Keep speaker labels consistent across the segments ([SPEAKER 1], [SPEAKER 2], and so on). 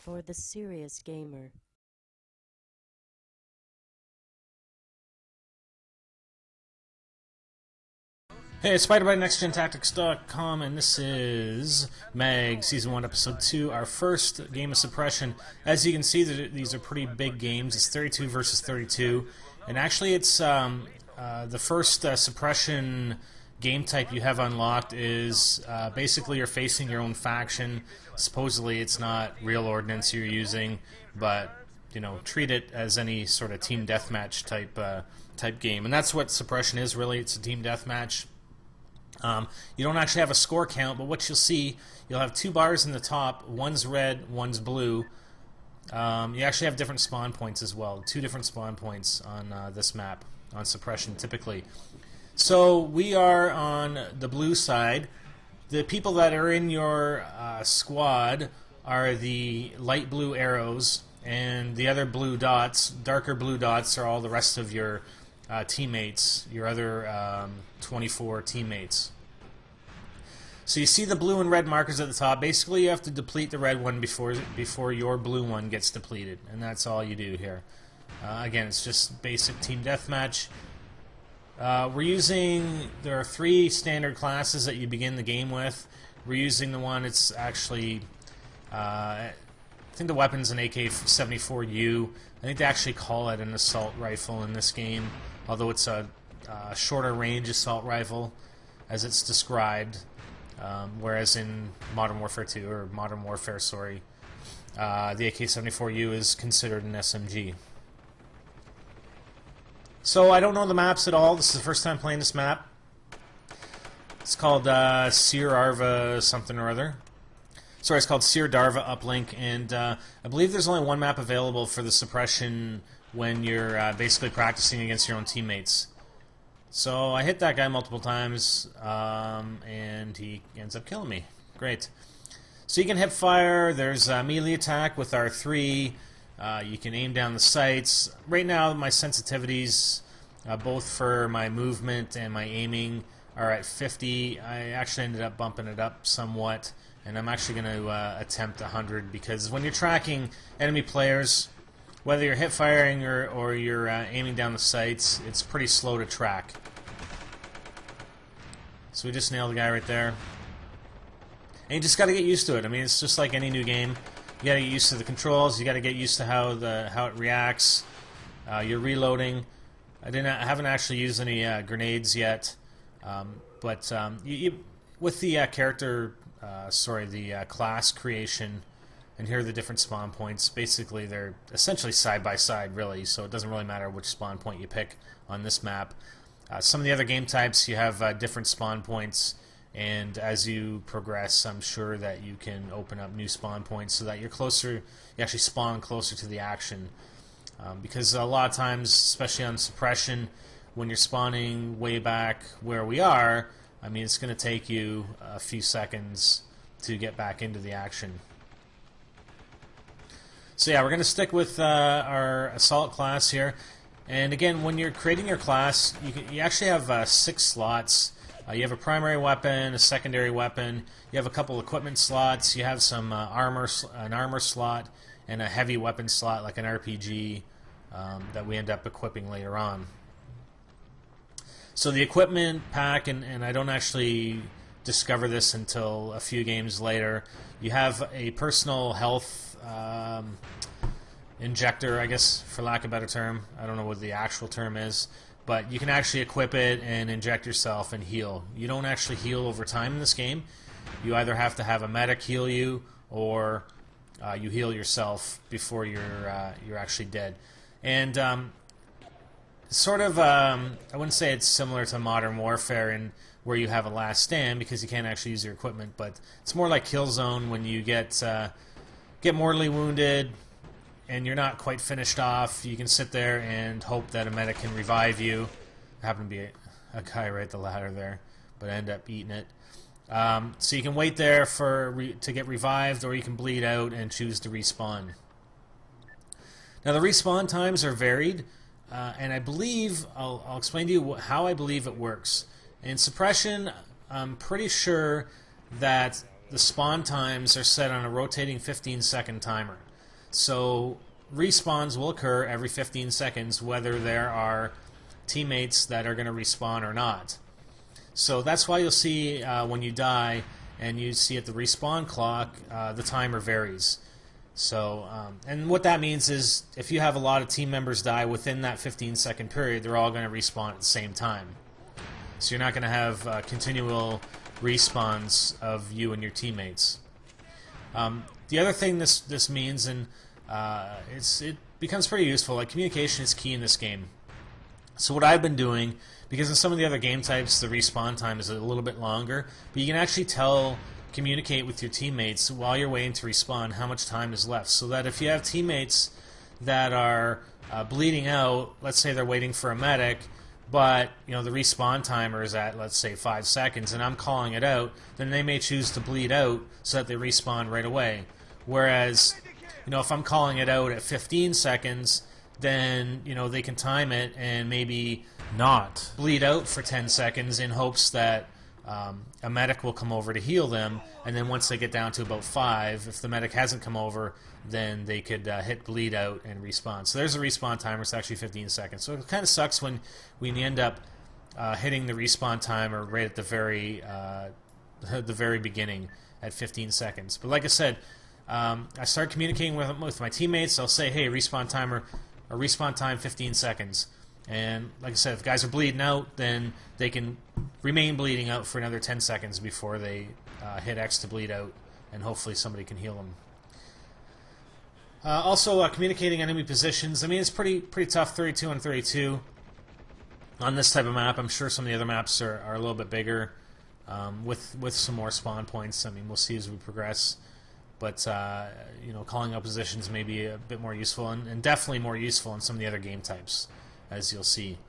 [SPEAKER 1] for the serious gamer.
[SPEAKER 2] Hey, it's SpiderBite.NextGenTactics.com, and this is Mag Season 1, Episode 2, our first game of Suppression. As you can see, these are pretty big games. It's 32 versus 32, and actually it's the first Suppression game type you have unlocked is basically you're facing your own faction. Supposedly it's not real ordnance you're using, but treat it as any sort of team deathmatch type game, and that's what Suppression is really. It's a team deathmatch. You don't actually have a score count, but what you'll see, you'll have two bars in the top. One's red, one's blue. You actually have different spawn points as well. Two different spawn points on this map, on Suppression typically. So we are on the blue side. The people that are in your squad are the light blue arrows, and the other blue dots, darker blue dots, are all the rest of your teammates, your other 24 teammates. So you see the blue and red markers at the top. Basically, you have to deplete the red one before your blue one gets depleted, and that's all you do here. Again, it's just basic team deathmatch. There are three standard classes that you begin the game with. We're using the one, it's actually, I think the weapon's an AK-74U. I think they actually call it an assault rifle in this game, although it's a shorter range assault rifle as it's described, whereas in Modern Warfare 2, or Modern Warfare, sorry, the AK-74U is considered an SMG. So I don't know the maps at all. This is the first time playing this map. It's called Seer Arva something or other. Sorry, it's called Seer Darva Uplink, and I believe there's only one map available for the Suppression when you're basically practicing against your own teammates. So I hit that guy multiple times, and he ends up killing me. Great. So you can hip fire. There's melee attack with R3. You can aim down the sights. Right now, my sensitivities, both for my movement and my aiming, are at 50. I actually ended up bumping it up somewhat, and I'm actually going to attempt 100, because when you're tracking enemy players, whether you're hip firing or you're aiming down the sights, it's pretty slow to track. So we just nailed the guy right there. And you just got to get used to it. I mean, it's just like any new game. You got to get used to the controls. You got to get used to how it reacts. You're reloading. I haven't actually used any grenades yet, but with the class creation, and here are the different spawn points. Basically, they're essentially side by side, really. So it doesn't really matter which spawn point you pick on this map. Some of the other game types, you have different spawn points. And as you progress, I'm sure that you can open up new spawn points so that you actually spawn closer to the action. Because a lot of times, especially on Suppression, when you're spawning way back where we are, I mean, it's going to take you a few seconds to get back into the action. So yeah, we're going to stick with our assault class here. And again, when you're creating your class, you actually have 6 slots. You have a primary weapon, a secondary weapon. You have a couple equipment slots. You have some an armor slot, and a heavy weapon slot like an RPG that we end up equipping later on. So the equipment pack, and I don't actually discover this until a few games later. You have a personal health injector, I guess, for lack of a better term. I don't know what the actual term is. But you can actually equip it and inject yourself and heal. You don't actually heal over time in this game. You either have to have a medic heal you, or you heal yourself before you're actually dead. And I wouldn't say it's similar to Modern Warfare in where you have a last stand, because you can't actually use your equipment. But it's more like Killzone when you get mortally wounded and you're not quite finished off. You can sit there and hope that a medic can revive you. There happened to be a guy right at the ladder there, but I ended up eating it. So you can wait there to get revived, or you can bleed out and choose to respawn. Now the respawn times are varied, and I believe, I'll explain to you how I believe it works. In Suppression, I'm pretty sure that the spawn times are set on a rotating 15-second timer. So respawns will occur every 15 seconds, whether there are teammates that are going to respawn or not. So that's why you'll see when you die and you see at the respawn clock, the timer varies. So, and what that means is if you have a lot of team members die within that 15-second period, they're all going to respawn at the same time. So you're not going to have continual respawns of you and your teammates. The other thing this means, and it becomes pretty useful, like communication is key in this game. So what I've been doing, because in some of the other game types the respawn time is a little bit longer, but you can actually communicate with your teammates while you're waiting to respawn how much time is left, so that if you have teammates that are bleeding out, let's say they're waiting for a medic, but the respawn timer is at, let's say, 5 seconds, and I'm calling it out, then they may choose to bleed out so that they respawn right away. Whereas, if I'm calling it out at 15 seconds, then they can time it and maybe not bleed out for 10 seconds in hopes that a medic will come over to heal them, and then once they get down to about 5, if the medic hasn't come over, then they could hit bleed out and respawn. So there's a respawn timer. It's actually 15 seconds. So it kind of sucks when you end up hitting the respawn timer right at the very beginning at 15 seconds. But like I said, I start communicating with my teammates. I'll say, hey, respawn time 15 seconds. And like I said, if guys are bleeding out, then they can remain bleeding out for another 10 seconds before they hit X to bleed out, and hopefully somebody can heal them. Also, communicating enemy positions. I mean, it's pretty tough, 32 on 32 on this type of map. I'm sure some of the other maps are a little bit bigger with some more spawn points. I mean, we'll see as we progress. But calling out positions may be a bit more useful, and definitely more useful in some of the other game types, as you'll see.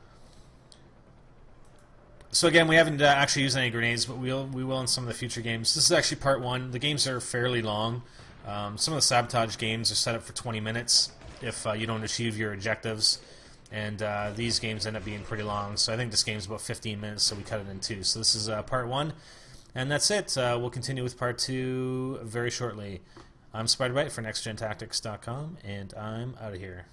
[SPEAKER 2] So again, we haven't actually used any grenades, but we will in some of the future games. This is actually part 1. The games are fairly long. Some of the sabotage games are set up for 20 minutes if you don't achieve your objectives, and these games end up being pretty long. So I think this game's about 15 minutes, so we cut it in 2. So this is part 1, and that's it. We'll continue with part 2 very shortly. I'm SpiderBite for NextGenTactics.com, and I'm out of here.